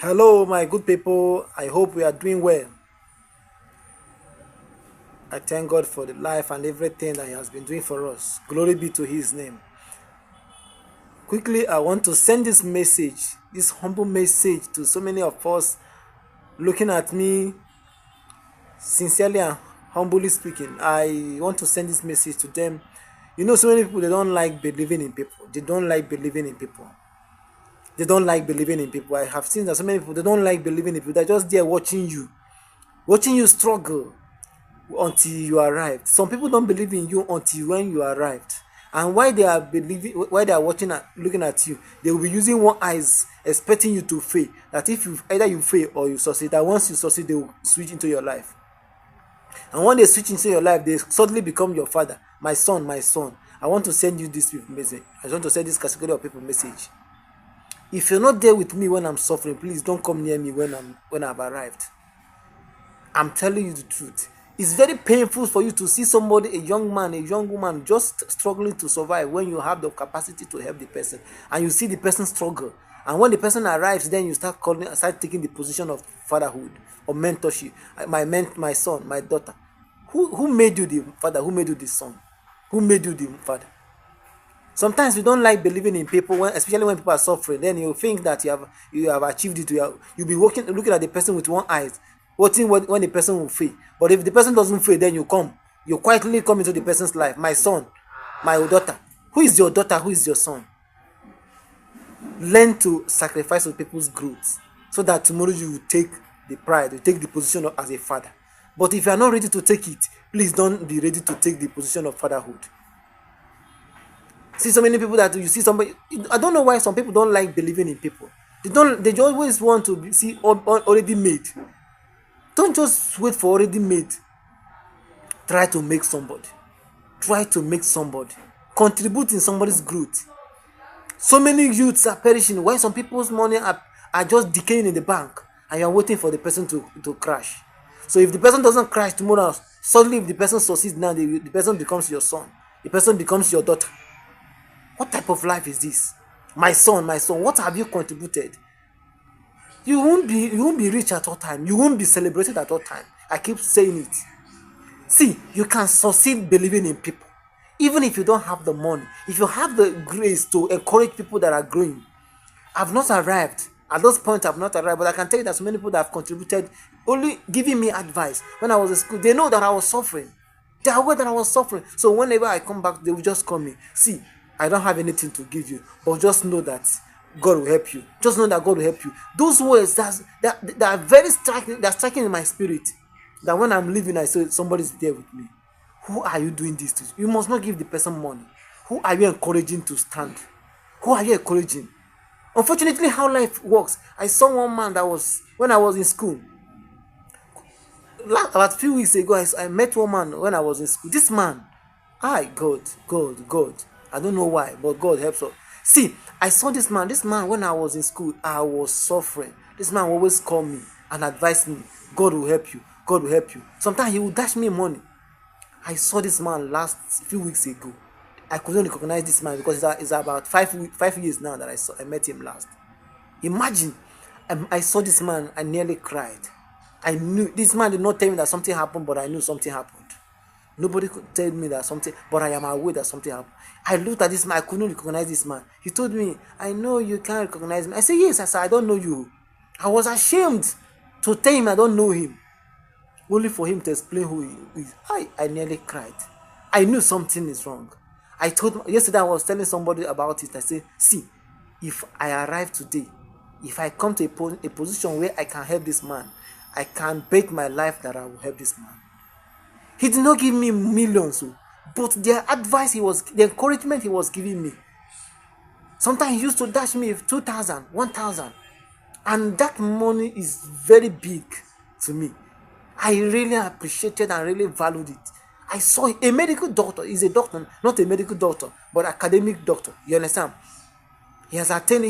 Hello, my good people. I hope we are doing well. I thank God for the life and everything that He has been doing for us. Glory be to His name. Quickly, I want to send this message, this humble message to so many of us looking at me sincerely and humbly speaking. I want to send this message to them. So many people they don't like believing in people. They don't like believing in people. They don't like believing in people. I have seen that so many people they don't like believing in people. They're just there watching you struggle until you arrived. Some people don't believe in you until when you arrived. And why they are watching at looking at you, they will be using one eyes expecting you to fail. That if you either you fail or you succeed, that once you succeed, they will switch into your life. And when they switch into your life, they suddenly become your father. My son, my son. I want to send you this message. I want to send this category of people message. If you're not there with me when I'm suffering, please don't come near me when I've arrived. I'm telling you the truth. It's very painful for you to see somebody, a young man, a young woman, just struggling to survive when you have the capacity to help the person, and you see the person struggle. And when the person arrives, then you start taking the position of fatherhood or mentorship. My son, my daughter. Who made you the father? Who made you the son? Who made you the father? Sometimes we don't like believing in people, especially when people are suffering. Then you think that you have achieved it. You'll be looking at the person with one eye, watching when the person will fail. But if the person doesn't fail, then you quietly come into the person's life. My son, my daughter. Who is your daughter? Who is your son? Learn to sacrifice for people's growth, so that tomorrow you will take the pride, you take the position as a father. But if you are not ready to take it, please don't be ready to take the position of fatherhood. See so many people that you see somebody. I don't know why some people don't like believing in people. They always want to see already made. Don't just wait for already made. Try to make somebody. Try to make somebody. Contribute in somebody's growth. So many youths are perishing. Why some people's money are just decaying in the bank, and you are waiting for the person to crash. So if the person doesn't crash tomorrow, suddenly if the person succeeds now, the person becomes your son. The person becomes your daughter. What type of life is this? My son, what have you contributed? You won't be rich at all time. You won't be celebrated at all time. I keep saying it. See, you can succeed believing in people. Even if you don't have the money, if you have the grace to encourage people that are growing. I've not arrived. At this point, I've not arrived, but I can tell you that so many people that have contributed, only giving me advice when I was in school. They know that I was suffering. They are aware that I was suffering. So whenever I come back, they will just call me. See, I don't have anything to give you, but just know that God will help you. Just know that God will help you. Those words that are very striking, they're striking in my spirit. That when I'm leaving, I say somebody's there with me. Who are you doing this to? You must not give the person money. Who are you encouraging to stand? Who are you encouraging? Unfortunately, how life works. I saw one man that was when I was in school. About a few weeks ago, I met one man when I was in school. This man, God. I don't know why, but God helps us. See, I saw this man. This man, when I was in school, I was suffering. This man always call me and advise me. God will help you. God will help you. Sometimes he will dash me money. I saw this man last few weeks ago. I couldn't recognize this man because it's about 5 years now that I met him last. Imagine, I saw this man, I nearly cried. I knew this man did not tell me that something happened, but I knew something happened. Nobody could tell me that something, but I am aware that something happened. I looked at this man, I couldn't recognize this man. He told me, I know you can't recognize me. I said, yes. I said, I don't know you. I was ashamed to tell him I don't know him. Only for him to explain who he is. I nearly cried. I knew something is wrong. Yesterday I was telling somebody about it. I said, see, if I arrive today, if I come to a position where I can help this man, I can bet my life that I will help this man. He did not give me millions, but the advice the encouragement he was giving me. Sometimes he used to dash me 2,000, 1,000, and that money is very big to me. I really appreciated and really valued it. I saw a medical doctor. He's a doctor, not a medical doctor, but academic doctor. You understand? He has attained.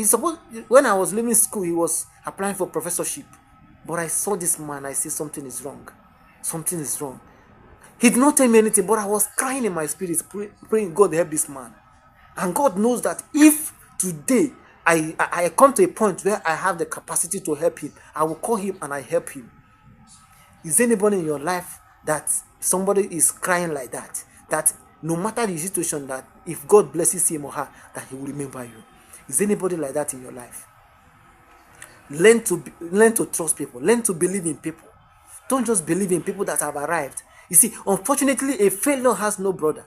When I was leaving school, he was applying for professorship. But I saw this man. I see something is wrong. Something is wrong. He did not tell me anything, but I was crying in my spirit, praying God help this man. And God knows that if today I come to a point where I have the capacity to help him, I will call him and I help him. Is there anybody in your life that somebody is crying like that? That no matter the situation, that if God blesses him or her, that he will remember you. Is there anybody like that in your life? Learn to trust people. Learn to believe in people. Don't just believe in people that have arrived. You see, unfortunately, a failure has no brother.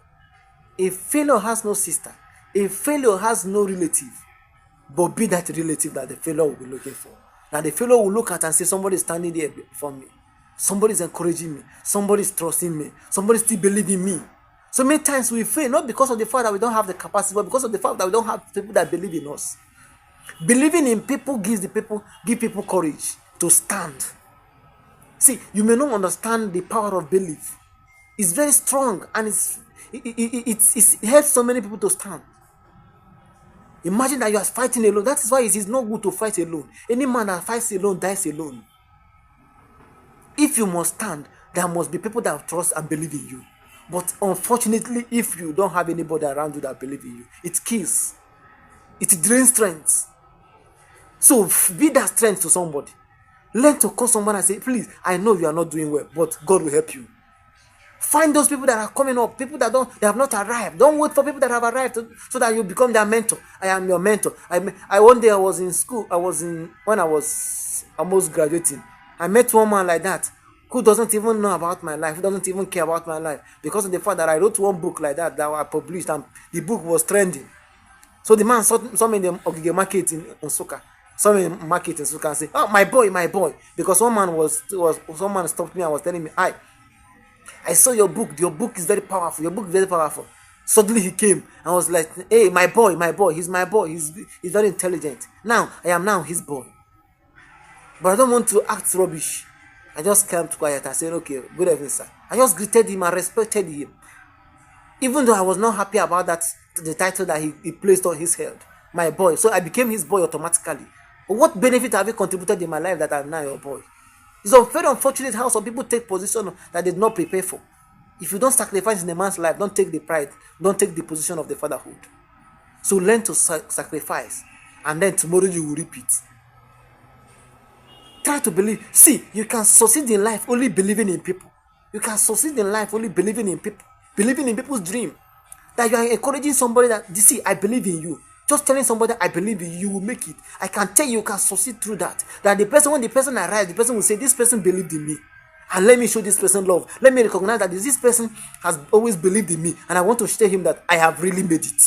A failure has no sister. A failure has no relative. But be that relative that the failure will be looking for. That the failure will look at and say, somebody is standing there for me. Somebody is encouraging me. Somebody is trusting me. Somebody still believes in me. So many times we fail, not because of the fact that we don't have the capacity, but because of the fact that we don't have people that believe in us. Believing in people give people courage to stand. See, you may not understand the power of belief. It's very strong, and it helps so many people to stand. Imagine that you are fighting alone. That is why it is not good to fight alone. Any man that fights alone dies alone. If you must stand, there must be people that trust and believe in you. But unfortunately, if you don't have anybody around you that believe in you, it kills. It drains strength. So be that strength to somebody. Learn to call someone and say, please, I know you are not doing well, but God will help you. Find those people that are coming up, people that have not arrived. Don't wait for people that have arrived so that you become their mentor. I am your mentor. I one day I was in school. When I was almost graduating. I met one man like that who doesn't even know about my life, who doesn't even care about my life, because of the fact that I wrote one book like that I published, and the book was trending. So the man saw me in the Ogige market in Nsukka. Saw me in market in Nsukka and said, "Oh, my boy," because someone stopped me and was telling me, I saw your book. Your book is very powerful. Your book is very powerful. Suddenly he came and was like, "Hey, my boy. He's my boy. He's very intelligent. Now I am now his boy. But I don't want to act rubbish." I just kept quiet. I said, "Okay, good evening, sir." I just greeted him and respected him, even though I was not happy about that, the title that he placed on his head, my boy. So I became his boy automatically. But what benefit have you contributed in my life that I'm now your boy? It's very unfortunate how some people take position that they did not prepare for. If you don't sacrifice in a man's life, don't take the pride, don't take the position of the fatherhood. So learn to sacrifice, and then tomorrow you will repeat. Try to believe. See, you can succeed in life only believing in people. You can succeed in life only believing in people, believing in people's dream. That you are encouraging somebody that, you see, I believe in you. Just telling somebody I believe in you, you will make it. I can tell you can succeed through that. That when the person arrives, the person will say, this person believed in me. And let me show this person love. Let me recognize that this person has always believed in me. And I want to show him that I have really made it.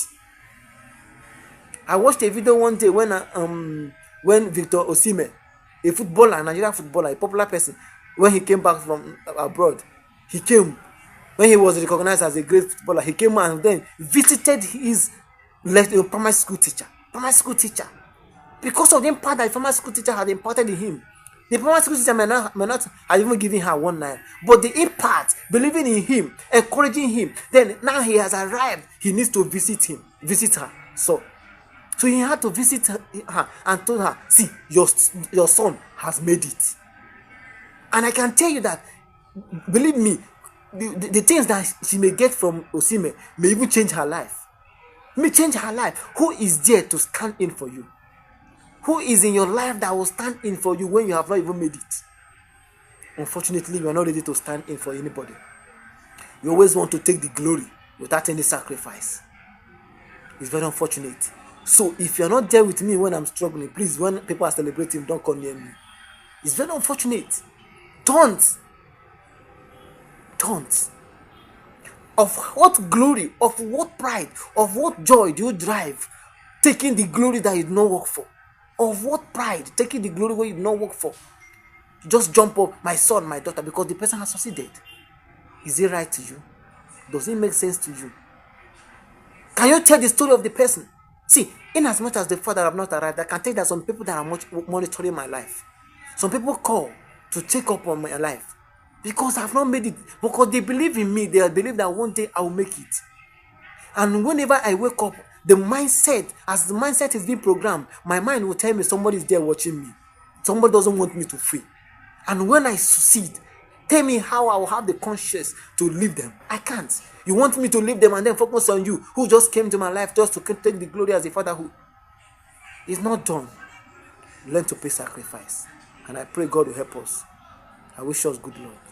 I watched a video one day when Victor Osimhen, a footballer, a Nigerian footballer, a popular person, when he came back from abroad, when he was recognized as a great footballer, he came and then visited his primary school teacher. Because of the impact that the primary school teacher had imparted in him. The primary school teacher may not have even given her 1 naira, but the impact, believing in him, encouraging him, then now he has arrived, he needs to visit her. So he had to visit her and told her, see, your son has made it. And I can tell you that, believe me, the things that she may get from Osimhen may even change her life. May change her life. Who is there to stand in for you? Who is in your life that will stand in for you when you have not even made it? Unfortunately, you are not ready to stand in for anybody. You always want to take the glory without any sacrifice. It's very unfortunate. So if you're not there with me when I'm struggling, please, when people are celebrating, don't come near me. It's very unfortunate. Don't. Of what glory, of what pride, of what joy do you drive taking the glory that you did not work for? Of what pride taking the glory where you did not work for? Just jump up, my son, my daughter, because the person has succeeded. Is it right to you? Does it make sense to you? Can you tell the story of the person? See, in as much as the father have not arrived, I can tell you that some people that are monitoring my life. Some people call to check up on my life because I have not made it. Because they believe in me. They believe that one day I will make it. And whenever I wake up, the mindset is being programmed, my mind will tell me somebody is there watching me. Somebody doesn't want me to fail. And when I succeed, tell me how I will have the conscience to leave them. I can't. You want me to leave them and then focus on you, who just came to my life just to take the glory as a fatherhood. It's not done. Learn to pay sacrifice. And I pray God will help us. I wish us good luck.